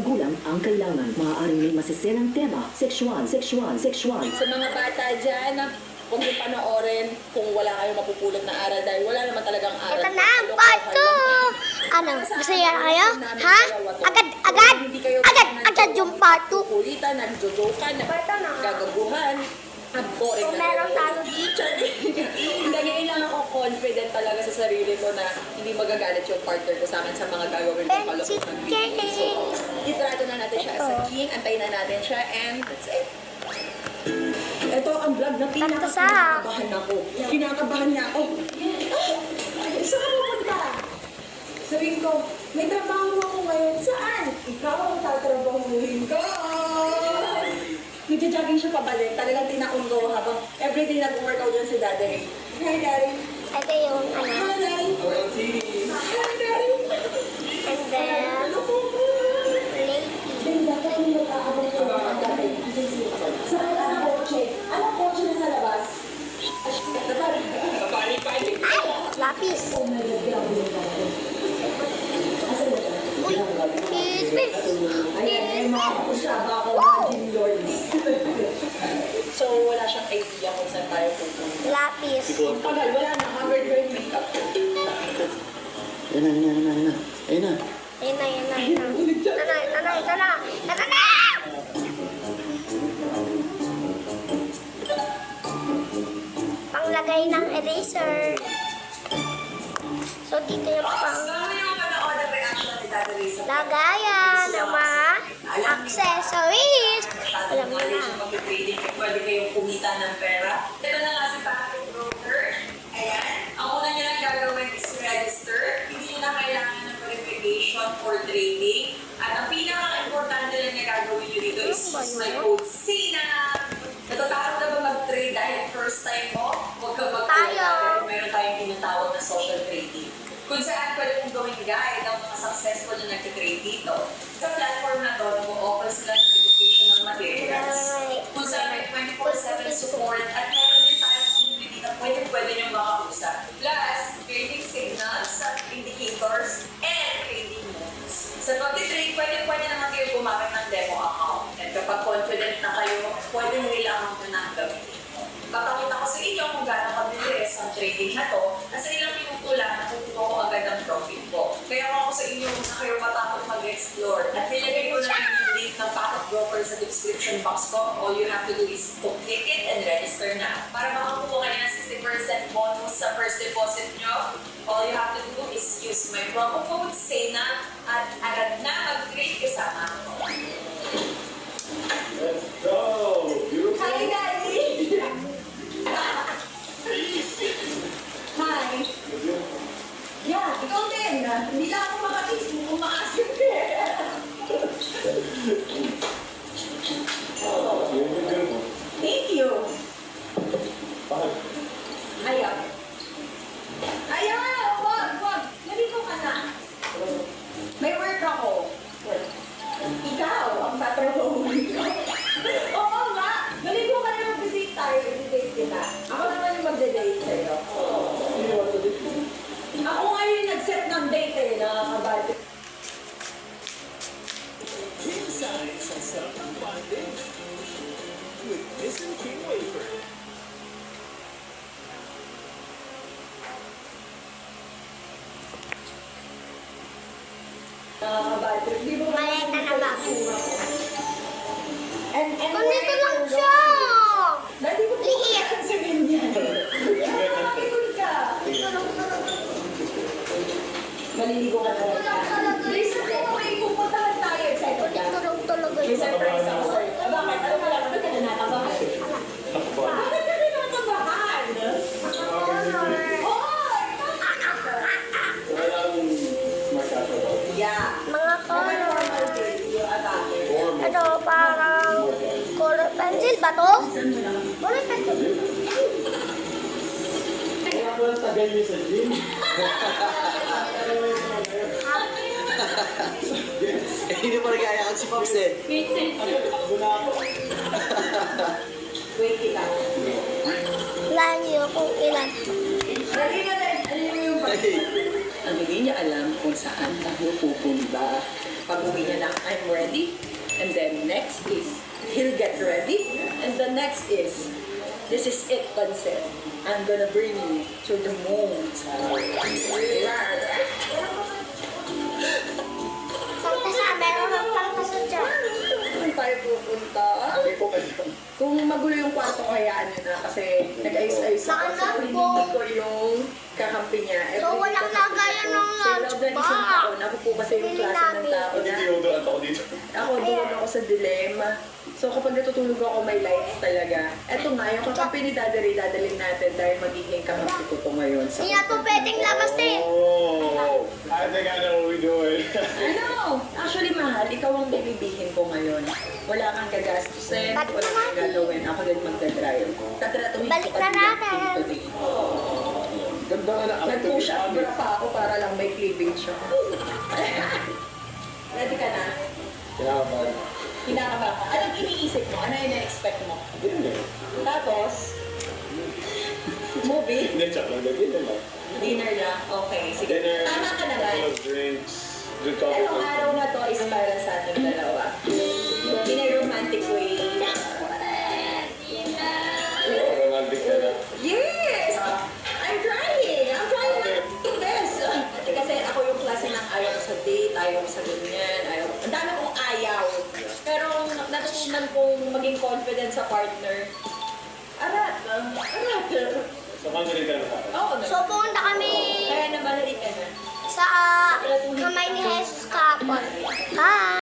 magulang ang kailangan. Maaaring may masisenang tema, sexual. Sa mga bata dyan, huwag niyo panoorin kung wala kayong mapupulot na aral dahil wala naman talagang aral. Ito na ang part 2! Ano? Gusto niya kayo? Ha? Agad yung part 2. Kulitan, nagjojokan, gagaguhan. Ang boring So, na meron talaga. tayo dito. Ngayon lang ako confident talaga sa sarili ko na hindi magagalit yung partner ko sa akin sa mga gagawin kong Benchit kalokohan. cake. So, itrato na natin siya as a king, antayin na natin siya, and that's it. Ito ang vlog na kinakabahan ako. Kinakabahan niya ako. Saan ka pupunta? Sabihin ko, may trabaho ako ngayon. Saan? Ikaw ang tatrabahuhin ko. Nagja-jogging siya pabalik. Talagang tinakong ko habang everyday nag-workout yan si Daddy Ray. Hi, Daddy. Ito yung ano. Hi, Daddy. Hi, Daddy. And then, lady. Saan ka sa kotse? Anong kotse na sa labas? Ay! Lapis. Uy! Excuse me. Ayan, mga kusaba ako mga gym lords. So, wala siyang idea kung saan tayo pupunta. Lapis. Ang tagal, wala na. Covered ko yung makeup. Ayun na. Ayun na. Ito na! Panglagay ng eraser. So, dito yung pang lagayan ng mga accessories. Alam mo na. Pwede kayong kumita ng pera. Ito na nga si Patrick Broker. Ayan. Ang una nyo lang gagawin is register. Hindi nyo na kailangan ng verification for trading. At ang pinaka-importante lang na gagawin nyo dito is use my code SINA. Natatakot na ba mag-trade dahil first time mo? Huwag kang mag-trade dahil meron tayong tinatawag na social trading. Kung saan pwede mong gawing guide ang mga successful na nag-trade dito. Sa platform na to, nag-offer sila ng educational materials. Kung saan may 24/7 support at meron din tayong community na pwede nyo makausap. Plus, trading signals, indicators, and trading moves. Sa pag-trade, pwede naman kayo gumamit ng demo account. And kapag confident na kayo, pwede nilang mo na ang gamitin. Papakita ko sa inyo kung gaano kabilis ang trading na to at sa ilang minuto lang nakukuha ko agad ang profit ko. Kaya ako sa inyo na kayo matakot mag-explore at nilagay ko na yung link ng Packet Broker sa description box ko. All you have to do is to click it and register na. Para makakuha kayo ng 60% bonus sa first deposit nyo, all you have to do is use my promo code SENA at agad na mag-trade kasama ko. Let's go! Beautiful! Hi, Daddy! Hi! Yeah, ikaw din. Hindi lang ako makatis. Umaasip ka eh. Beautiful. Thank you. Bakit? Ayaw. Ayaw! Wag! Naligo ka na. May work ako. Ikaw, ang tatrabahuhin ko. Oo nga! Naligo ka na mag-date tayo. I-date kita. Ako naman yung mag-date sa'yo. Ako nga yung nag-set ng date eh. Nakakabati. Inside sa sarap ng bonding with Missing King Wafer. Nakakabati. Di ba ba? Maleta na ba? And Ganito lang siya! Dati ko Liit. sa ganyan. Nakakikul ka. Maliligo ka na rin. Please, okay, pupuntahan tayo. Excited ka? Tulog-tulog May yun. surprise ako sa'yo. Bakit? Ano wala ka? Ba't ka na natabahan? Bakit ka na natabahan? Hoy! Wala lang smart casual. Yeah. Mga color. Normal day, yung atake. Ito, parang color pencil ba to? Color pencil. Kaya ko lang tagal niyo sa gym. Hindi pa nagkayakad si Pops eh. Muna ako. Wait, kita. Wala niyo kung ilan. Dali na din. Ano yung Hey. Ang hindi niya alam kung saan tayo pupunta. Pag uwi niya na, I'm ready. And then next is, he'll get ready. And the next is, this is it, Pansel. I'm gonna bring you to the moon. Santa sa meron ng pangkasa dyan. Saan tayo pupunta? Hindi ko kayo. Kung magulo yung kwarto, hayaan nyo na kasi nag-ayos-ayos ako. Saan So, na hindi po? ko yung kakampi niya. So, walang lagayan ng lunch Sa box. ako, naku po kasi yung Bili klase ng namin. tao Hindi na. deodorant ako dito. Ako, doon ako sa dilemma. So, kapag natutulog ako, may lights talaga. Eto nga, yung kakampi ni Daddy Ray, dadalhin natin dahil magiging kakampi ko to ngayon. Sa Hindi na to pwedeng labas eh. Oh, I think I know what we're doing. Ano? Actually, mahal, ikaw ang bibibihin ko ngayon. Wala kang gagastusin, Balik wala na kang natin. gagawin. Ako din magdadrive. Tatratuhin Balik na natin. Ganda nga na Nag-push up bra pa ako para lang may cleavage siya. Ready ka na? Kaya ba? Kinakabahan ka. Anong iniisip mo? Ano yung na-expect mo? Hindi. Tapos, movie, Hindi, check lang. Dinner lang. dinner lang. Okay, sige. Dinner, Tama ka naman. couple of drinks, drink coffee. Itong araw na to is para sa ating dalawa. In a romantic way. Romantic ka na. Yes! I'm trying! I'm trying my best! Kasi ako yung klase ng ayaw ko sa date, ayaw ko sa ganyan, ayaw. Ang dami kong ayaw. Pero natutunan kong maging confident sa partner. Arat! Arat! So, kung ka na sa akin. Oo, So, pumunta kami Kaya naman, ka na. sa kamay ni Jesus kapon. Hi!